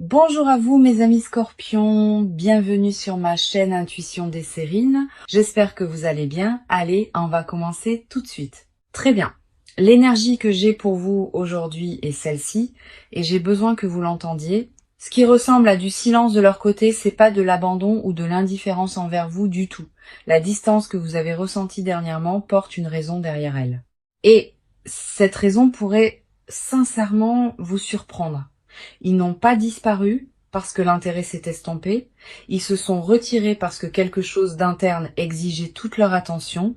Bonjour à vous mes amis scorpions, bienvenue sur ma chaîne Intuition des Sérines. J'espère que vous allez bien. Allez, on va commencer tout de suite. Très bien. L'énergie que j'ai pour vous aujourd'hui est celle-ci, et j'ai besoin que vous l'entendiez. Ce qui ressemble à du silence de leur côté, c'est pas de l'abandon ou de l'indifférence envers vous du tout. La distance que vous avez ressentie dernièrement porte une raison derrière elle. Et cette raison pourrait sincèrement vous surprendre. Ils n'ont pas disparu parce que l'intérêt s'est estompé, ils se sont retirés parce que quelque chose d'interne exigeait toute leur attention.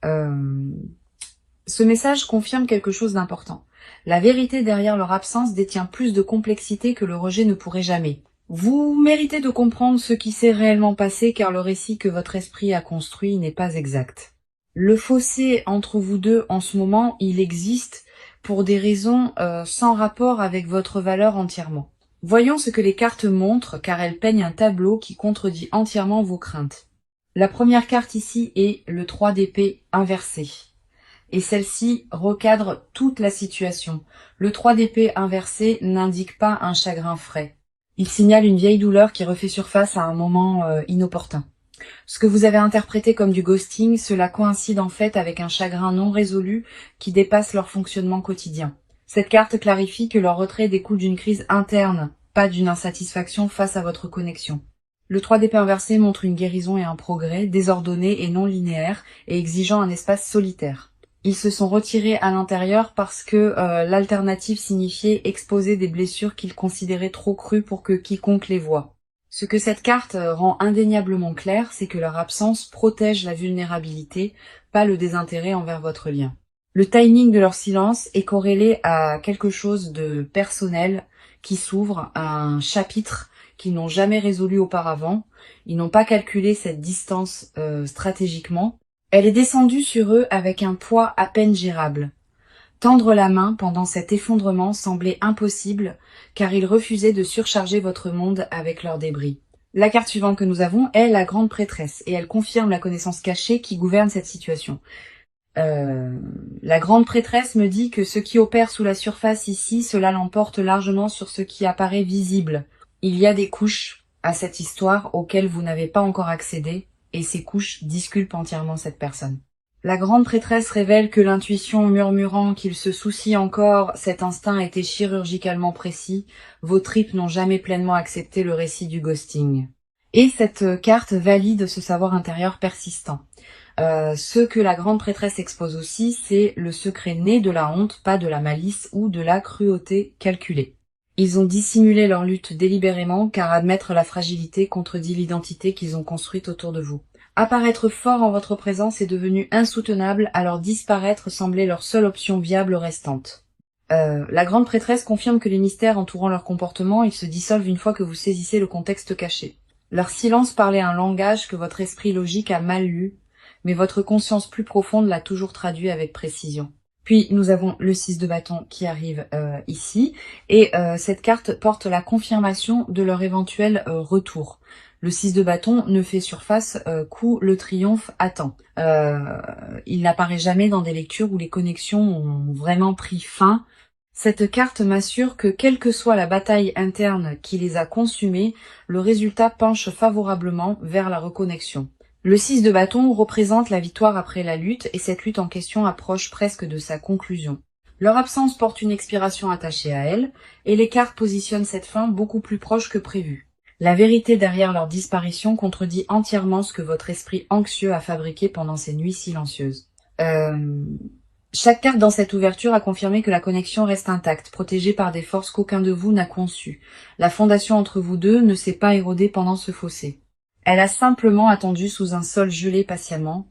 Ce message confirme quelque chose d'important. La vérité derrière leur absence détient plus de complexité que le rejet ne pourrait jamais. Vous méritez de comprendre ce qui s'est réellement passé car le récit que votre esprit a construit n'est pas exact. Le fossé entre vous deux en ce moment, il existe pour des raisons sans rapport avec votre valeur entièrement. Voyons ce que les cartes montrent, car elles peignent un tableau qui contredit entièrement vos craintes. La première carte ici est le 3 d'épée inversé. Et celle-ci recadre toute la situation. Le 3 d'épée inversé n'indique pas un chagrin frais. Il signale une vieille douleur qui refait surface à un moment inopportun. Ce que vous avez interprété comme du ghosting, cela coïncide en fait avec un chagrin non résolu qui dépasse leur fonctionnement quotidien. Cette carte clarifie que leur retrait découle d'une crise interne, pas d'une insatisfaction face à votre connexion. Le 3 d'épée inversé montre une guérison et un progrès, désordonné et non linéaire, et exigeant un espace solitaire. Ils se sont retirés à l'intérieur parce que l'alternative signifiait exposer des blessures qu'ils considéraient trop crues pour que quiconque les voie. Ce que cette carte rend indéniablement clair, c'est que leur absence protège la vulnérabilité, pas le désintérêt envers votre lien. Le timing de leur silence est corrélé à quelque chose de personnel qui s'ouvre, à un chapitre qu'ils n'ont jamais résolu auparavant. Ils n'ont pas calculé cette distance stratégiquement. Elle est descendue sur eux avec un poids à peine gérable. Tendre la main pendant cet effondrement semblait impossible, car ils refusaient de surcharger votre monde avec leurs débris. La carte suivante que nous avons est la grande prêtresse, et elle confirme la connaissance cachée qui gouverne cette situation. La grande prêtresse me dit que ce qui opère sous la surface ici, cela l'emporte largement sur ce qui apparaît visible. Il y a des couches à cette histoire auxquelles vous n'avez pas encore accédé, et ces couches disculpent entièrement cette personne. La grande prêtresse révèle que l'intuition murmurant qu'il se soucie encore, cet instinct était chirurgicalement précis, vos tripes n'ont jamais pleinement accepté le récit du ghosting. Et cette carte valide ce savoir intérieur persistant. Ce que la grande prêtresse expose aussi, c'est le secret né de la honte, pas de la malice ou de la cruauté calculée. Ils ont dissimulé leur lutte délibérément, car admettre la fragilité contredit l'identité qu'ils ont construite autour de vous. Apparaître fort en votre présence est devenu insoutenable, alors disparaître semblait leur seule option viable restante. La grande prêtresse confirme que les mystères entourant leur comportement, ils se dissolvent une fois que vous saisissez le contexte caché. Leur silence parlait un langage que votre esprit logique a mal lu, mais votre conscience plus profonde l'a toujours traduit avec précision. Puis nous avons le 6 de bâton qui arrive ici, et cette carte porte la confirmation de leur éventuel retour. Le 6 de bâton ne fait surface qu'où le triomphe attend. Il n'apparaît jamais dans des lectures où les connexions ont vraiment pris fin. Cette carte m'assure que quelle que soit la bataille interne qui les a consumés, le résultat penche favorablement vers la reconnexion. Le 6 de bâton représente la victoire après la lutte, et cette lutte en question approche presque de sa conclusion. Leur absence porte une expiration attachée à elle, et les cartes positionnent cette fin beaucoup plus proche que prévu. La vérité derrière leur disparition contredit entièrement ce que votre esprit anxieux a fabriqué pendant ces nuits silencieuses. Chaque carte dans cette ouverture a confirmé que la connexion reste intacte, protégée par des forces qu'aucun de vous n'a conçues. La fondation entre vous deux ne s'est pas érodée pendant ce fossé. Elle a simplement attendu sous un sol gelé patiemment.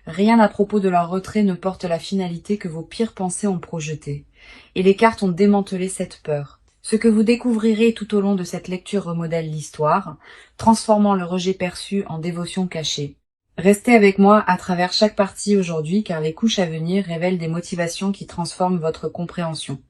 Rien à propos de leur retrait ne porte la finalité que vos pires pensées ont projetée. Et les cartes ont démantelé cette peur. Ce que vous découvrirez tout au long de cette lecture remodèle l'histoire, transformant le rejet perçu en dévotion cachée. Restez avec moi à travers chaque partie aujourd'hui, car les couches à venir révèlent des motivations qui transforment votre compréhension.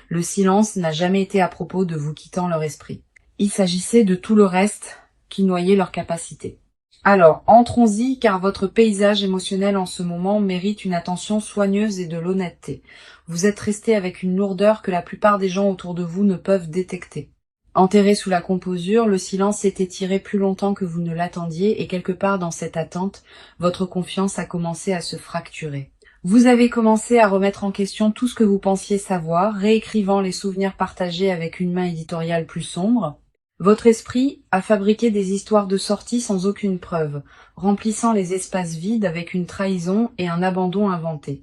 Le silence n'a jamais été à propos de vous quittant leur esprit. Il s'agissait de tout le reste qui noyait leur capacité. Alors, entrons-y, car votre paysage émotionnel en ce moment mérite une attention soigneuse et de l'honnêteté. Vous êtes resté avec une lourdeur que la plupart des gens autour de vous ne peuvent détecter. Enterré sous la composure, le silence s'est étiré plus longtemps que vous ne l'attendiez et quelque part dans cette attente, votre confiance a commencé à se fracturer. Vous avez commencé à remettre en question tout ce que vous pensiez savoir, réécrivant les souvenirs partagés avec une main éditoriale plus sombre. Votre esprit a fabriqué des histoires de sortie sans aucune preuve, remplissant les espaces vides avec une trahison et un abandon inventé.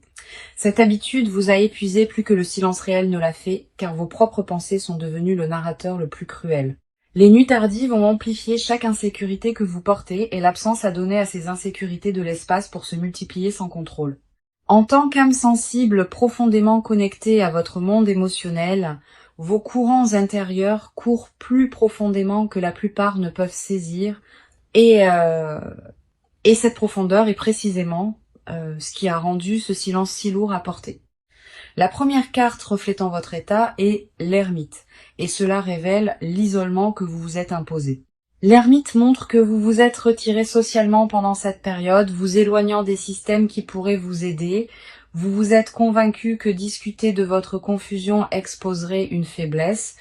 Cette habitude vous a épuisé plus que le silence réel ne l'a fait, car vos propres pensées sont devenues le narrateur le plus cruel. Les nuits tardives ont amplifié chaque insécurité que vous portez et l'absence a donné à ces insécurités de l'espace pour se multiplier sans contrôle. En tant qu'âme sensible profondément connectée à votre monde émotionnel, vos courants intérieurs courent plus profondément que la plupart ne peuvent saisir et cette profondeur est précisément ce qui a rendu ce silence si lourd à porter. La première carte reflétant votre état est l'ermite, et cela révèle l'isolement que vous vous êtes imposé. L'ermite montre que vous vous êtes retiré socialement pendant cette période, vous éloignant des systèmes qui pourraient vous aider. Vous vous êtes convaincu que discuter de votre confusion exposerait une faiblesse.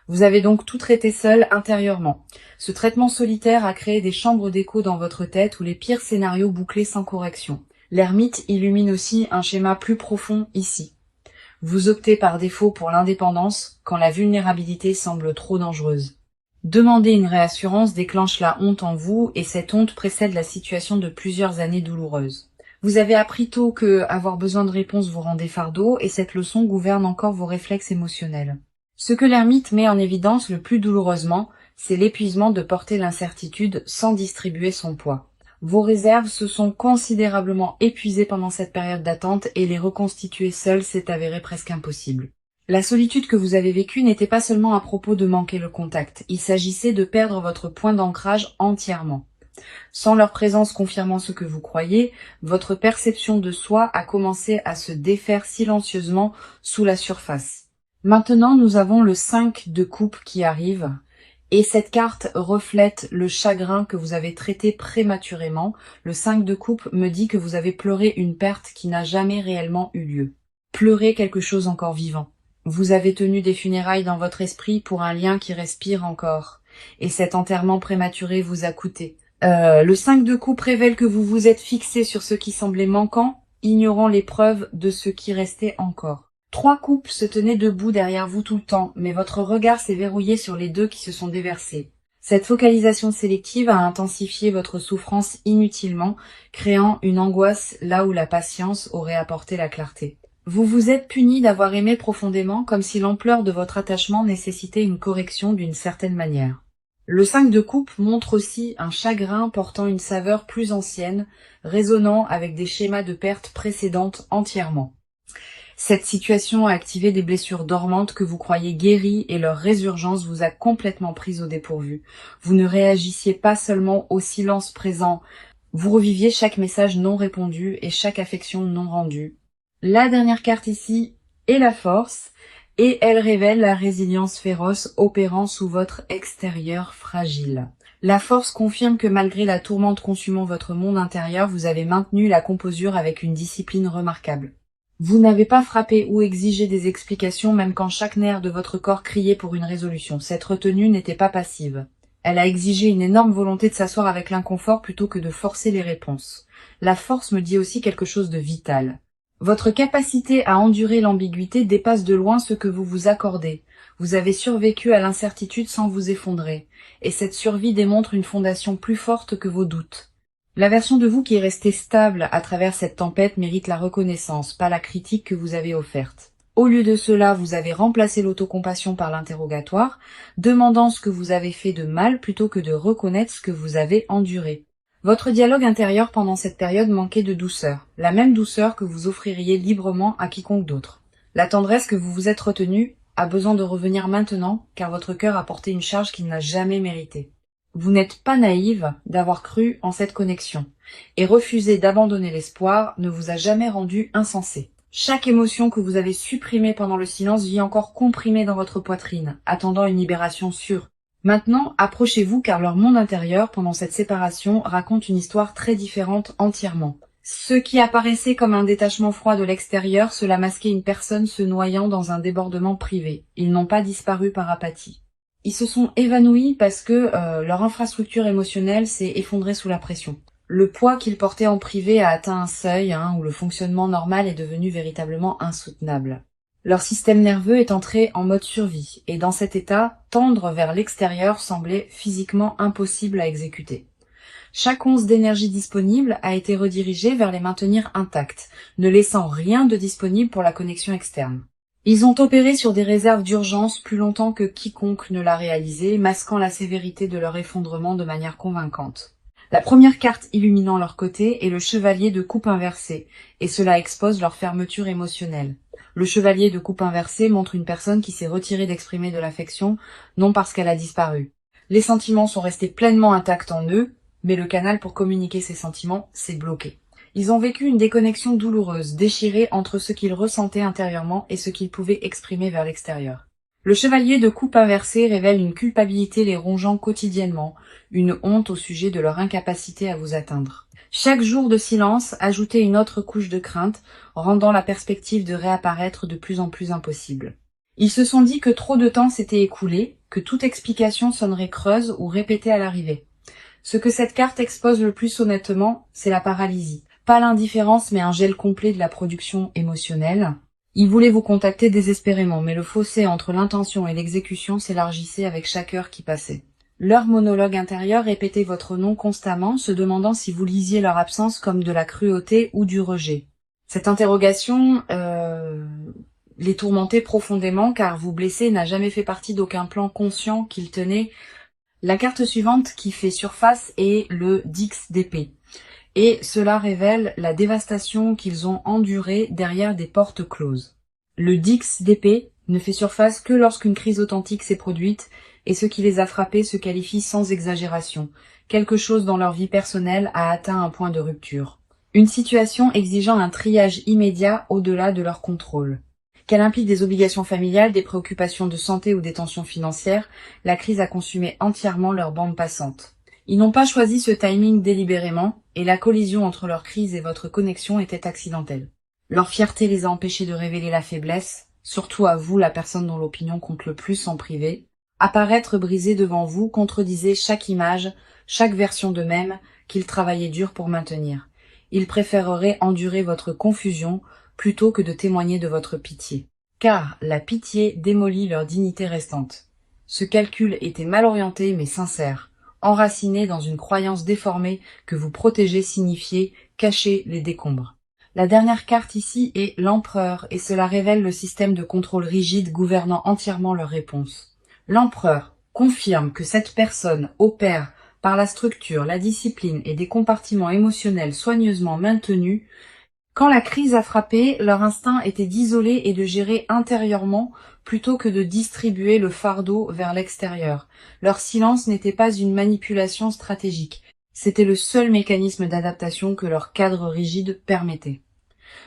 Vous avez donc tout traité seul intérieurement. Ce traitement solitaire a créé des chambres d'écho dans votre tête où les pires scénarios bouclés sans correction. L'ermite illumine aussi un schéma plus profond ici. Vous optez par défaut pour l'indépendance quand la vulnérabilité semble trop dangereuse. Demander une réassurance déclenche la honte en vous et cette honte précède la situation de plusieurs années douloureuses. Vous avez appris tôt que avoir besoin de réponses vous rendait fardeau et cette leçon gouverne encore vos réflexes émotionnels. Ce que l'ermite met en évidence le plus douloureusement, c'est l'épuisement de porter l'incertitude sans distribuer son poids. Vos réserves se sont considérablement épuisées pendant cette période d'attente et les reconstituer seules s'est avéré presque impossible. La solitude que vous avez vécue n'était pas seulement à propos de manquer le contact, il s'agissait de perdre votre point d'ancrage entièrement. Sans leur présence confirmant ce que vous croyez, votre perception de soi a commencé à se défaire silencieusement sous la surface. Maintenant, nous avons le 5 de coupe qui arrive, et cette carte reflète le chagrin que vous avez traité prématurément. Le 5 de coupe me dit que vous avez pleuré une perte qui n'a jamais réellement eu lieu. Pleurez quelque chose encore vivant. Vous avez tenu des funérailles dans votre esprit pour un lien qui respire encore, et cet enterrement prématuré vous a coûté. Le 5 de coupe révèle que vous vous êtes fixé sur ce qui semblait manquant, ignorant les preuves de ce qui restait encore. 3 coupes se tenaient debout derrière vous tout le temps, mais votre regard s'est verrouillé sur les 2 qui se sont déversés. Cette focalisation sélective a intensifié votre souffrance inutilement, créant une angoisse là où la patience aurait apporté la clarté. Vous vous êtes puni d'avoir aimé profondément comme si l'ampleur de votre attachement nécessitait une correction d'une certaine manière. Le 5 de coupe montre aussi un chagrin portant une saveur plus ancienne, résonnant avec des schémas de perte précédentes entièrement. Cette situation a activé des blessures dormantes que vous croyez guéries et leur résurgence vous a complètement prise au dépourvu. Vous ne réagissiez pas seulement au silence présent, vous reviviez chaque message non répondu et chaque affection non rendue. La dernière carte ici est la force, et elle révèle la résilience féroce opérant sous votre extérieur fragile. La force confirme que malgré la tourmente consumant votre monde intérieur, vous avez maintenu la composure avec une discipline remarquable. Vous n'avez pas frappé ou exigé des explications même quand chaque nerf de votre corps criait pour une résolution. Cette retenue n'était pas passive. Elle a exigé une énorme volonté de s'asseoir avec l'inconfort plutôt que de forcer les réponses. La force me dit aussi quelque chose de vital. Votre capacité à endurer l'ambiguïté dépasse de loin ce que vous vous accordez. Vous avez survécu à l'incertitude sans vous effondrer, et cette survie démontre une fondation plus forte que vos doutes. La version de vous qui est restée stable à travers cette tempête mérite la reconnaissance, pas la critique que vous avez offerte. Au lieu de cela, vous avez remplacé l'autocompassion par l'interrogatoire, demandant ce que vous avez fait de mal plutôt que de reconnaître ce que vous avez enduré. Votre dialogue intérieur pendant cette période manquait de douceur, la même douceur que vous offririez librement à quiconque d'autre. La tendresse que vous vous êtes retenue a besoin de revenir maintenant, car votre cœur a porté une charge qu'il n'a jamais méritée. Vous n'êtes pas naïve d'avoir cru en cette connexion, et refuser d'abandonner l'espoir ne vous a jamais rendu insensé. Chaque émotion que vous avez supprimée pendant le silence vit encore comprimée dans votre poitrine, attendant une libération sûre. Maintenant, approchez-vous car leur monde intérieur, pendant cette séparation, raconte une histoire très différente entièrement. Ce qui apparaissait comme un détachement froid de l'extérieur, cela masquait une personne se noyant dans un débordement privé. Ils n'ont pas disparu par apathie. Ils se sont évanouis parce que leur infrastructure émotionnelle s'est effondrée sous la pression. Le poids qu'ils portaient en privé a atteint un seuil où le fonctionnement normal est devenu véritablement insoutenable. Leur système nerveux est entré en mode survie, et dans cet état, tendre vers l'extérieur semblait physiquement impossible à exécuter. Chaque once d'énergie disponible a été redirigée vers les maintenir intacts, ne laissant rien de disponible pour la connexion externe. Ils ont opéré sur des réserves d'urgence plus longtemps que quiconque ne l'a réalisé, masquant la sévérité de leur effondrement de manière convaincante. La première carte illuminant leur côté est le chevalier de coupe inversée, et cela expose leur fermeture émotionnelle. Le chevalier de coupe inversée montre une personne qui s'est retirée d'exprimer de l'affection, non parce qu'elle a disparu. Les sentiments sont restés pleinement intacts en eux, mais le canal pour communiquer ces sentiments s'est bloqué. Ils ont vécu une déconnexion douloureuse, déchirée entre ce qu'ils ressentaient intérieurement et ce qu'ils pouvaient exprimer vers l'extérieur. Le chevalier de coupe inversée révèle une culpabilité les rongeant quotidiennement, une honte au sujet de leur incapacité à vous atteindre. Chaque jour de silence ajoutait une autre couche de crainte, rendant la perspective de réapparaître de plus en plus impossible. Ils se sont dit que trop de temps s'était écoulé, que toute explication sonnerait creuse ou répétée à l'arrivée. Ce que cette carte expose le plus honnêtement, c'est la paralysie. Pas l'indifférence, mais un gel complet de la production émotionnelle. Ils voulaient vous contacter désespérément, mais le fossé entre l'intention et l'exécution s'élargissait avec chaque heure qui passait. Leur monologue intérieur répétait votre nom constamment, se demandant si vous lisiez leur absence comme de la cruauté ou du rejet. Cette interrogation les tourmentait profondément, car vous blesser n'a jamais fait partie d'aucun plan conscient qu'ils tenaient. La carte suivante qui fait surface est le Dix d'épée. Et cela révèle la dévastation qu'ils ont endurée derrière des portes closes. Le Dix d'épée ne fait surface que lorsqu'une crise authentique s'est produite, et ce qui les a frappés se qualifie sans exagération. Quelque chose dans leur vie personnelle a atteint un point de rupture. Une situation exigeant un triage immédiat au-delà de leur contrôle. Qu'elle implique des obligations familiales, des préoccupations de santé ou des tensions financières, la crise a consumé entièrement leur bande passante. Ils n'ont pas choisi ce timing délibérément, et la collision entre leur crise et votre connexion était accidentelle. Leur fierté les a empêchés de révéler la faiblesse, surtout à vous, la personne dont l'opinion compte le plus en privé. Apparaître brisé devant vous contredisait chaque image, chaque version d'eux-mêmes qu'ils travaillaient dur pour maintenir. Ils préféreraient endurer votre confusion plutôt que de témoigner de votre pitié. Car la pitié démolit leur dignité restante. Ce calcul était mal orienté mais sincère. Enraciné dans une croyance déformée que vous protéger signifiait cacher les décombres. La dernière carte ici est l'empereur, et cela révèle le système de contrôle rigide gouvernant entièrement leurs réponses. L'empereur confirme que cette personne opère par la structure, la discipline et des compartiments émotionnels soigneusement maintenus. Quand la crise a frappé, leur instinct était d'isoler et de gérer intérieurement plutôt que de distribuer le fardeau vers l'extérieur. Leur silence n'était pas une manipulation stratégique, c'était le seul mécanisme d'adaptation que leur cadre rigide permettait.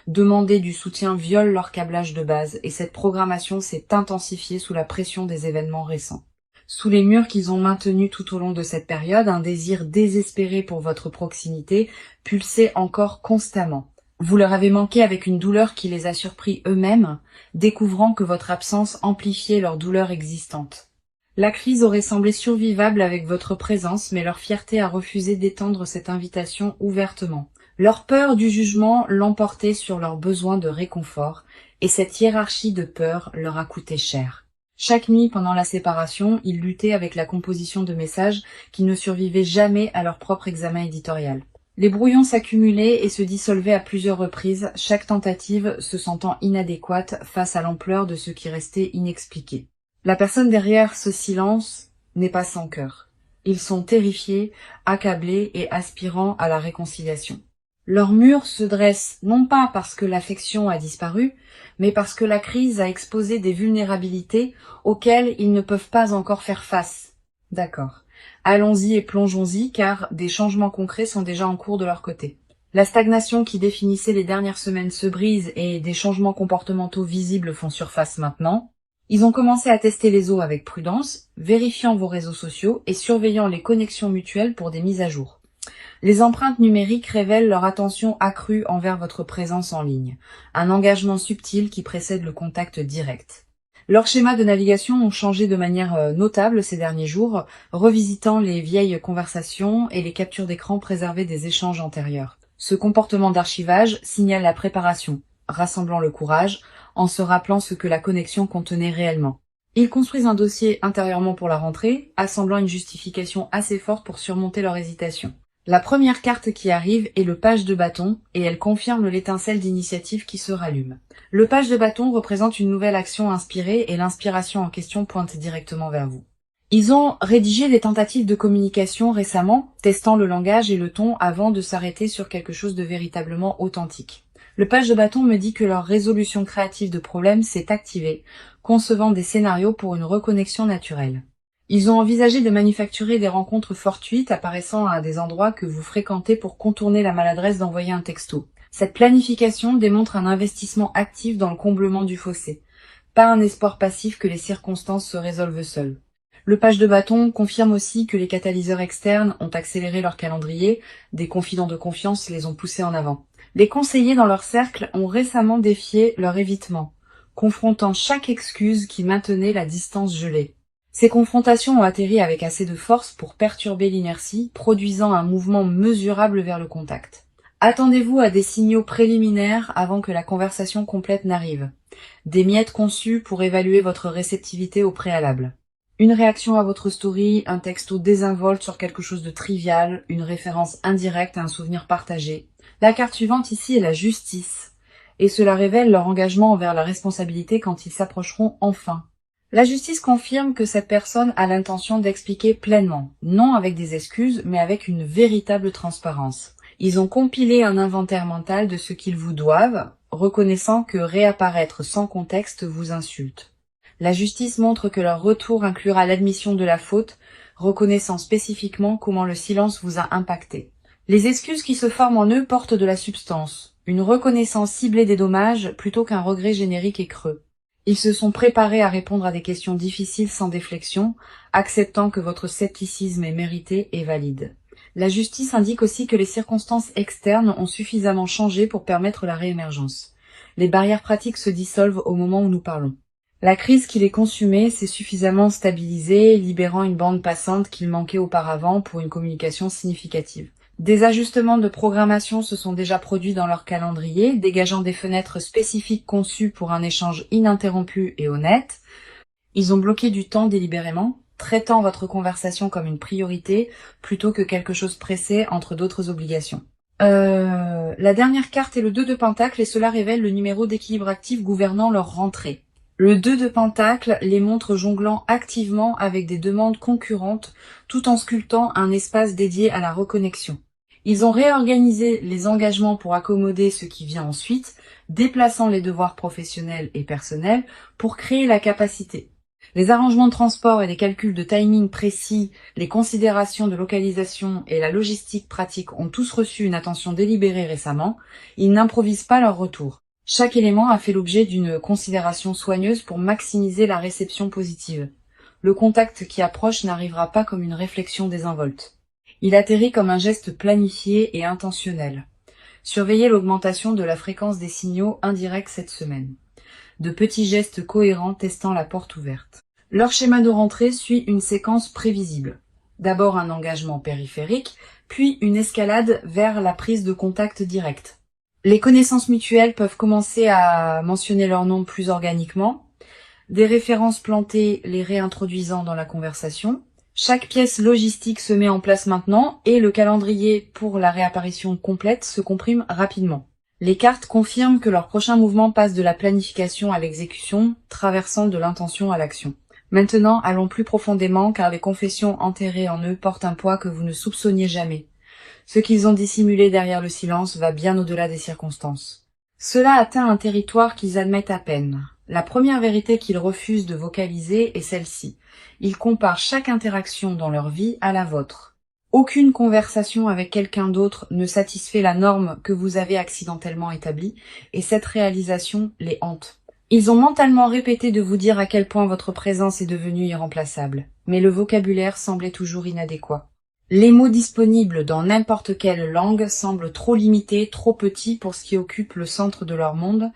Demander du soutien viole leur câblage de base, et cette programmation s'est intensifiée sous la pression des événements récents. Sous les murs qu'ils ont maintenus tout au long de cette période, un désir désespéré pour votre proximité pulsait encore constamment. Vous leur avez manqué avec une douleur qui les a surpris eux-mêmes, découvrant que votre absence amplifiait leur douleur existante. La crise aurait semblé survivable avec votre présence, mais leur fierté a refusé d'étendre cette invitation ouvertement. Leur peur du jugement l'emportait sur leur besoin de réconfort, et cette hiérarchie de peur leur a coûté cher. Chaque nuit pendant la séparation, ils luttaient avec la composition de messages qui ne survivaient jamais à leur propre examen éditorial. Les brouillons s'accumulaient et se dissolvaient à plusieurs reprises, chaque tentative se sentant inadéquate face à l'ampleur de ce qui restait inexpliqué. La personne derrière ce silence n'est pas sans cœur. Ils sont terrifiés, accablés et aspirant à la réconciliation. Leur mur se dresse non pas parce que l'affection a disparu, mais parce que la crise a exposé des vulnérabilités auxquelles ils ne peuvent pas encore faire face. D'accord. Allons-y et plongeons-y, car des changements concrets sont déjà en cours de leur côté. La stagnation qui définissait les dernières semaines se brise et des changements comportementaux visibles font surface maintenant. Ils ont commencé à tester les eaux avec prudence, vérifiant vos réseaux sociaux et surveillant les connexions mutuelles pour des mises à jour. Les empreintes numériques révèlent leur attention accrue envers votre présence en ligne, un engagement subtil qui précède le contact direct. Leurs schémas de navigation ont changé de manière notable ces derniers jours, revisitant les vieilles conversations et les captures d'écran préservées des échanges antérieurs. Ce comportement d'archivage signale la préparation, rassemblant le courage, en se rappelant ce que la connexion contenait réellement. Ils construisent un dossier intérieurement pour la rentrée, assemblant une justification assez forte pour surmonter leur hésitation. La première carte qui arrive est le page de bâton, et elle confirme l'étincelle d'initiative qui se rallume. Le page de bâton représente une nouvelle action inspirée et l'inspiration en question pointe directement vers vous. Ils ont rédigé des tentatives de communication récemment, testant le langage et le ton avant de s'arrêter sur quelque chose de véritablement authentique. Le page de bâton me dit que leur résolution créative de problèmes s'est activée, concevant des scénarios pour une reconnexion naturelle. Ils ont envisagé de manufacturer des rencontres fortuites apparaissant à des endroits que vous fréquentez pour contourner la maladresse d'envoyer un texto. Cette planification démontre un investissement actif dans le comblement du fossé, pas un espoir passif que les circonstances se résolvent seules. Le page de bâton confirme aussi que les catalyseurs externes ont accéléré leur calendrier, des confidents de confiance les ont poussés en avant. Les conseillers dans leur cercle ont récemment défié leur évitement, confrontant chaque excuse qui maintenait la distance gelée. Ces confrontations ont atterri avec assez de force pour perturber l'inertie, produisant un mouvement mesurable vers le contact. Attendez-vous à des signaux préliminaires avant que la conversation complète n'arrive. Des miettes conçues pour évaluer votre réceptivité au préalable. Une réaction à votre story, un texto désinvolte sur quelque chose de trivial, une référence indirecte à un souvenir partagé. La carte suivante ici est la justice, et cela révèle leur engagement envers la responsabilité quand ils s'approcheront enfin. La justice confirme que cette personne a l'intention d'expliquer pleinement, non avec des excuses, mais avec une véritable transparence. Ils ont compilé un inventaire mental de ce qu'ils vous doivent, reconnaissant que réapparaître sans contexte vous insulte. La justice montre que leur retour inclura l'admission de la faute, reconnaissant spécifiquement comment le silence vous a impacté. Les excuses qui se forment en eux portent de la substance, une reconnaissance ciblée des dommages plutôt qu'un regret générique et creux. Ils se sont préparés à répondre à des questions difficiles sans déflexion, acceptant que votre scepticisme est mérité et valide. La justice indique aussi que les circonstances externes ont suffisamment changé pour permettre la réémergence. Les barrières pratiques se dissolvent au moment où nous parlons. La crise qui les consumait s'est suffisamment stabilisée, libérant une bande passante qu'il manquait auparavant pour une communication significative. Des ajustements de programmation se sont déjà produits dans leur calendrier, dégageant des fenêtres spécifiques conçues pour un échange ininterrompu et honnête. Ils ont bloqué du temps délibérément, traitant votre conversation comme une priorité plutôt que quelque chose pressé entre d'autres obligations. La dernière carte est le 2 de Pentacle et cela révèle le numéro d'équilibre actif gouvernant leur rentrée. Le 2 de Pentacle les montre jonglant activement avec des demandes concurrentes tout en sculptant un espace dédié à la reconnexion. Ils ont réorganisé les engagements pour accommoder ce qui vient ensuite, déplaçant les devoirs professionnels et personnels pour créer la capacité. Les arrangements de transport et les calculs de timing précis, les considérations de localisation et la logistique pratique ont tous reçu une attention délibérée récemment. Ils n'improvisent pas leur retour. Chaque élément a fait l'objet d'une considération soigneuse pour maximiser la réception positive. Le contact qui approche n'arrivera pas comme une réflexion désinvolte. Il atterrit comme un geste planifié et intentionnel. Surveillez l'augmentation de la fréquence des signaux indirects cette semaine. De petits gestes cohérents testant la porte ouverte. Leur schéma de rentrée suit une séquence prévisible. D'abord un engagement périphérique, puis une escalade vers la prise de contact direct. Les connaissances mutuelles peuvent commencer à mentionner leur nom plus organiquement, des références plantées les réintroduisant dans la conversation. Chaque pièce logistique se met en place maintenant et le calendrier pour la réapparition complète se comprime rapidement. Les cartes confirment que leur prochain mouvement passe de la planification à l'exécution, traversant de l'intention à l'action. Maintenant, allons plus profondément car les confessions enterrées en eux portent un poids que vous ne soupçonniez jamais. Ce qu'ils ont dissimulé derrière le silence va bien au-delà des circonstances. Cela atteint un territoire qu'ils admettent à peine. La première vérité qu'ils refusent de vocaliser est celle-ci. Ils comparent chaque interaction dans leur vie à la vôtre. Aucune conversation avec quelqu'un d'autre ne satisfait la norme que vous avez accidentellement établie, et cette réalisation les hante. Ils ont mentalement répété de vous dire à quel point votre présence est devenue irremplaçable, mais le vocabulaire semblait toujours inadéquat. Les mots disponibles dans n'importe quelle langue semblent trop limités, trop petits pour ce qui occupe le centre de leur monde.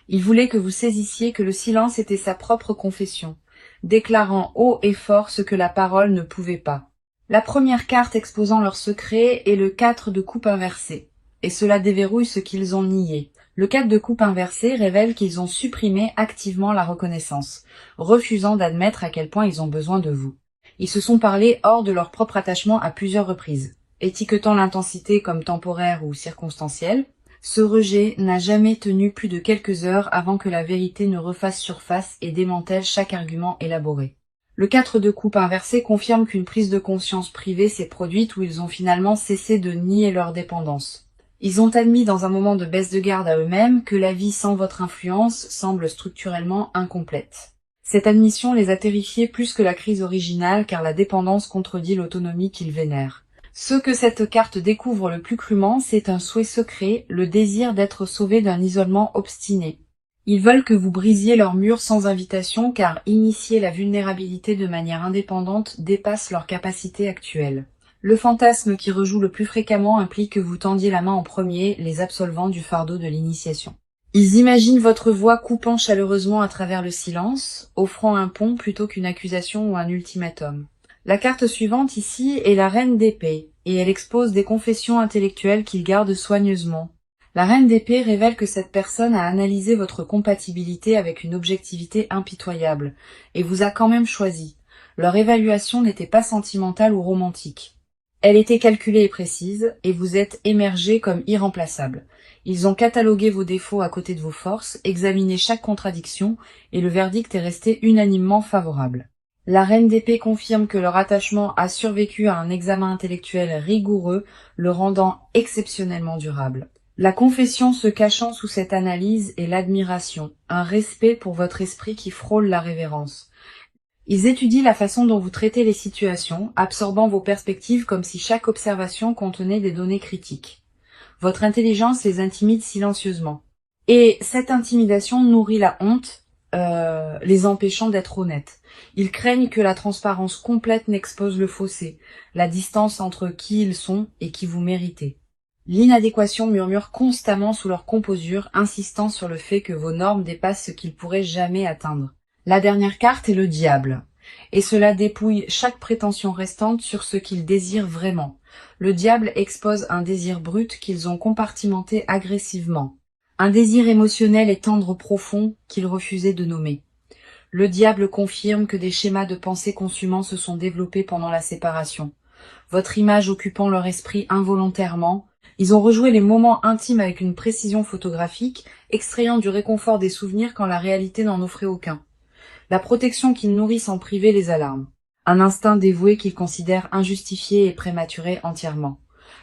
Il voulait que vous saisissiez que le silence était sa propre confession, déclarant haut et fort ce que la parole ne pouvait pas. La première carte exposant leur secret est le 4 de coupe inversé, et cela déverrouille ce qu'ils ont nié. Le 4 de coupe inversé révèle qu'ils ont supprimé activement la reconnaissance, refusant d'admettre à quel point ils ont besoin de vous. Ils se sont parlé hors de leur propre attachement à plusieurs reprises, étiquetant l'intensité comme temporaire ou circonstancielle. Ce rejet n'a jamais tenu plus de quelques heures avant que la vérité ne refasse surface et démantèle chaque argument élaboré. Le 4 de coupe inversé confirme qu'une prise de conscience privée s'est produite où ils ont finalement cessé de nier leur dépendance. Ils ont admis dans un moment de baisse de garde à eux-mêmes que la vie sans votre influence semble structurellement incomplète. Cette admission les a terrifiés plus que la crise originale car la dépendance contredit l'autonomie qu'ils vénèrent. Ce que cette carte découvre le plus crûment, c'est un souhait secret, le désir d'être sauvés d'un isolement obstiné. Ils veulent que vous brisiez leurs murs sans invitation car initier la vulnérabilité de manière indépendante dépasse leur capacité actuelle. Le fantasme qui rejoue le plus fréquemment implique que vous tendiez la main en premier, les absolvant du fardeau de l'initiation. Ils imaginent votre voix coupant chaleureusement à travers le silence, offrant un pont plutôt qu'une accusation ou un ultimatum. La carte suivante ici est la reine d'épée, et elle expose des confessions intellectuelles qu'ils gardent soigneusement. La reine d'épée révèle que cette personne a analysé votre compatibilité avec une objectivité impitoyable, et vous a quand même choisi. Leur évaluation n'était pas sentimentale ou romantique. Elle était calculée et précise, et vous êtes émergé comme irremplaçable. Ils ont catalogué vos défauts à côté de vos forces, examiné chaque contradiction, et le verdict est resté unanimement favorable. La reine d'épée confirme que leur attachement a survécu à un examen intellectuel rigoureux, le rendant exceptionnellement durable. La confession se cachant sous cette analyse est l'admiration, un respect pour votre esprit qui frôle la révérence. Ils étudient la façon dont vous traitez les situations, absorbant vos perspectives comme si chaque observation contenait des données critiques. Votre intelligence les intimide silencieusement. Et cette intimidation nourrit la honte, les empêchant d'être honnêtes. Ils craignent que la transparence complète n'expose le fossé, la distance entre qui ils sont et qui vous méritez. L'inadéquation murmure constamment sous leur composure, insistant sur le fait que vos normes dépassent ce qu'ils pourraient jamais atteindre. La dernière carte est le diable, et cela dépouille chaque prétention restante sur ce qu'ils désirent vraiment. Le diable expose un désir brut qu'ils ont compartimenté agressivement, un désir émotionnel et tendre profond qu'ils refusaient de nommer. Le diable confirme que des schémas de pensée consumants se sont développés pendant la séparation. Votre image occupant leur esprit involontairement, ils ont rejoué les moments intimes avec une précision photographique, extrayant du réconfort des souvenirs quand la réalité n'en offrait aucun. La protection qu'ils nourrissent en privé les alarme. Un instinct dévoué qu'ils considèrent injustifié et prématuré entièrement.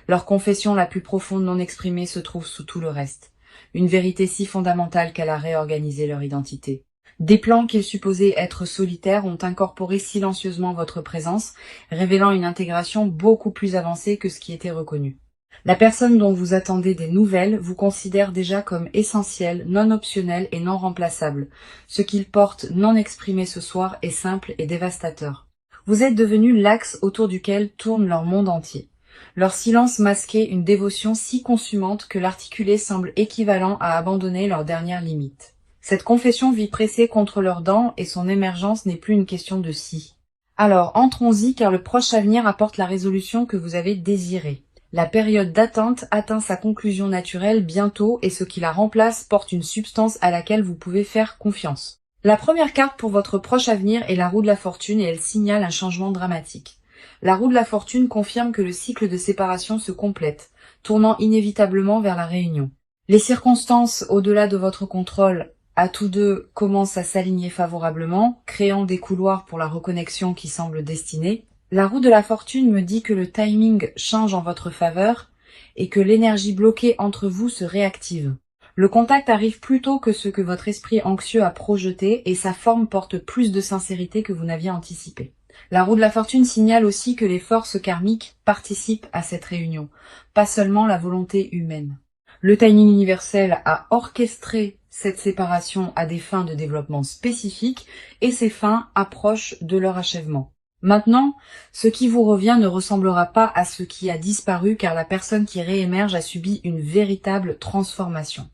Leur confession la plus profonde non exprimée se trouve sous tout le reste. Une vérité si fondamentale qu'elle a réorganisé leur identité. Des plans qu'ils supposaient être solitaires ont incorporé silencieusement votre présence, révélant une intégration beaucoup plus avancée que ce qui était reconnu. La personne dont vous attendez des nouvelles vous considère déjà comme essentielle, non optionnelle et non remplaçable. Ce qu'ils portent non exprimé ce soir est simple et dévastateur. Vous êtes devenu l'axe autour duquel tourne leur monde entier. Leur silence masquait une dévotion si consumante que l'articulé semble équivalent à abandonner leur dernière limite. Cette confession vit pressée contre leurs dents et son émergence n'est plus une question de si. Alors entrons-y car le proche avenir apporte la résolution que vous avez désirée. La période d'attente atteint sa conclusion naturelle bientôt et ce qui la remplace porte une substance à laquelle vous pouvez faire confiance. La première carte pour votre proche avenir est la roue de la fortune et elle signale un changement dramatique. La roue de la fortune confirme que le cycle de séparation se complète, tournant inévitablement vers la réunion. Les circonstances au-delà de votre contrôle à tous deux commencent à s'aligner favorablement, créant des couloirs pour la reconnexion qui semble destinée. La roue de la fortune me dit que le timing change en votre faveur et que l'énergie bloquée entre vous se réactive. Le contact arrive plus tôt que ce que votre esprit anxieux a projeté et sa forme porte plus de sincérité que vous n'aviez anticipé. La roue de la fortune signale aussi que les forces karmiques participent à cette réunion, pas seulement la volonté humaine. Le timing universel a orchestré cette séparation à des fins de développement spécifiques et ces fins approchent de leur achèvement. Maintenant, ce qui vous revient ne ressemblera pas à ce qui a disparu car la personne qui réémerge a subi une véritable transformation.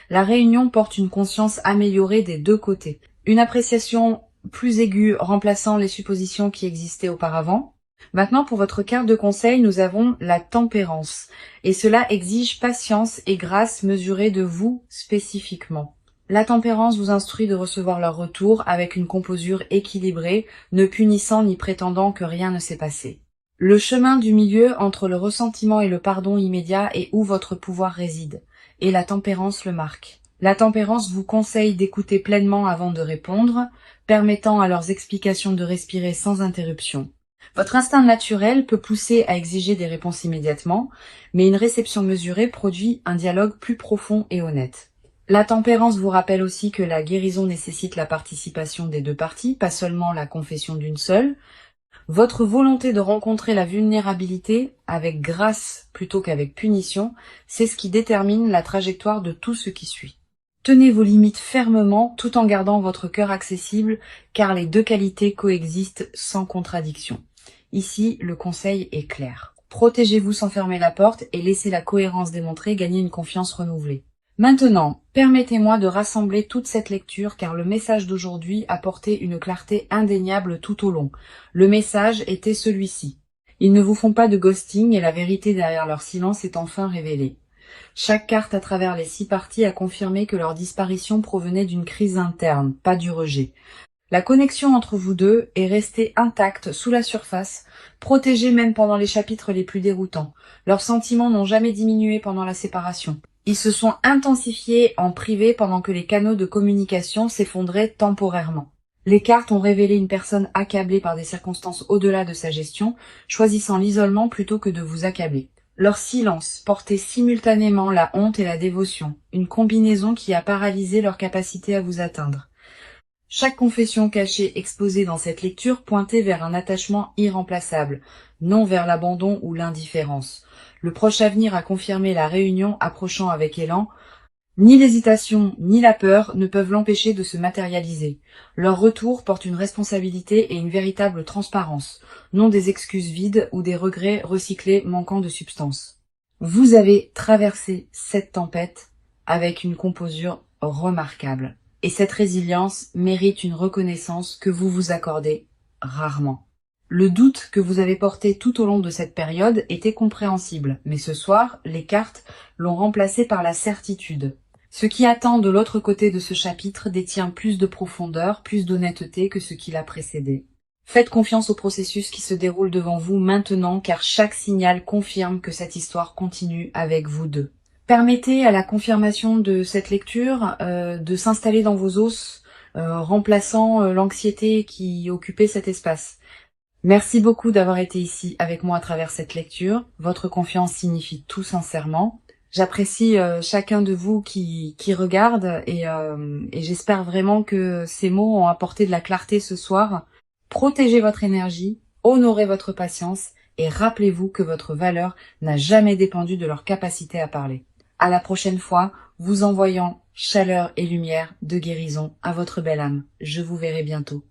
La réunion porte une conscience améliorée des deux côtés. Une appréciation plus aiguë remplaçant les suppositions qui existaient auparavant. Maintenant, pour votre carte de conseil, nous avons la tempérance. Et cela exige patience et grâce mesurée de vous spécifiquement. La tempérance vous instruit de recevoir leur retour avec une composure équilibrée, ne punissant ni prétendant que rien ne s'est passé. Le chemin du milieu entre le ressentiment et le pardon immédiat est où votre pouvoir réside, et la tempérance le marque. La tempérance vous conseille d'écouter pleinement avant de répondre, permettant à leurs explications de respirer sans interruption. Votre instinct naturel peut pousser à exiger des réponses immédiatement, mais une réception mesurée produit un dialogue plus profond et honnête. La tempérance vous rappelle aussi que la guérison nécessite la participation des deux parties, pas seulement la confession d'une seule. Votre volonté de rencontrer la vulnérabilité avec grâce plutôt qu'avec punition, c'est ce qui détermine la trajectoire de tout ce qui suit. Tenez vos limites fermement tout en gardant votre cœur accessible, car les deux qualités coexistent sans contradiction. Ici, le conseil est clair. Protégez-vous sans fermer la porte et laissez la cohérence démontrée gagner une confiance renouvelée. Maintenant, permettez-moi de rassembler toute cette lecture car le message d'aujourd'hui apportait une clarté indéniable tout au long. Le message était celui-ci. Ils ne vous font pas de ghosting et la vérité derrière leur silence est enfin révélée. Chaque carte à travers les 6 parties a confirmé que leur disparition provenait d'une crise interne, pas du rejet. La connexion entre vous deux est restée intacte sous la surface, protégée même pendant les chapitres les plus déroutants. Leurs sentiments n'ont jamais diminué pendant la séparation. Ils se sont intensifiés en privé pendant que les canaux de communication s'effondraient temporairement. Les cartes ont révélé une personne accablée par des circonstances au-delà de sa gestion, choisissant l'isolement plutôt que de vous accabler. Leur silence portait simultanément la honte et la dévotion, une combinaison qui a paralysé leur capacité à vous atteindre. Chaque confession cachée exposée dans cette lecture pointait vers un attachement irremplaçable, non vers l'abandon ou l'indifférence. Le proche avenir a confirmé la réunion approchant avec élan. Ni l'hésitation ni la peur ne peuvent l'empêcher de se matérialiser. Leur retour porte une responsabilité et une véritable transparence, non des excuses vides ou des regrets recyclés manquant de substance. Vous avez traversé cette tempête avec une composure remarquable. Et cette résilience mérite une reconnaissance que vous vous accordez rarement. Le doute que vous avez porté tout au long de cette période était compréhensible, mais ce soir, les cartes l'ont remplacé par la certitude. Ce qui attend de l'autre côté de ce chapitre détient plus de profondeur, plus d'honnêteté que ce qui l'a précédé. Faites confiance au processus qui se déroule devant vous maintenant, car chaque signal confirme que cette histoire continue avec vous deux. Permettez à la confirmation de cette lecture de s'installer dans vos os, remplaçant l'anxiété qui occupait cet espace. Merci beaucoup d'avoir été ici avec moi à travers cette lecture. Votre confiance signifie tout sincèrement. J'apprécie chacun de vous qui regarde et j'espère vraiment que ces mots ont apporté de la clarté ce soir. Protégez votre énergie, honorez votre patience et rappelez-vous que votre valeur n'a jamais dépendu de leur capacité à parler. À la prochaine fois, vous envoyant chaleur et lumière de guérison à votre belle âme. Je vous verrai bientôt.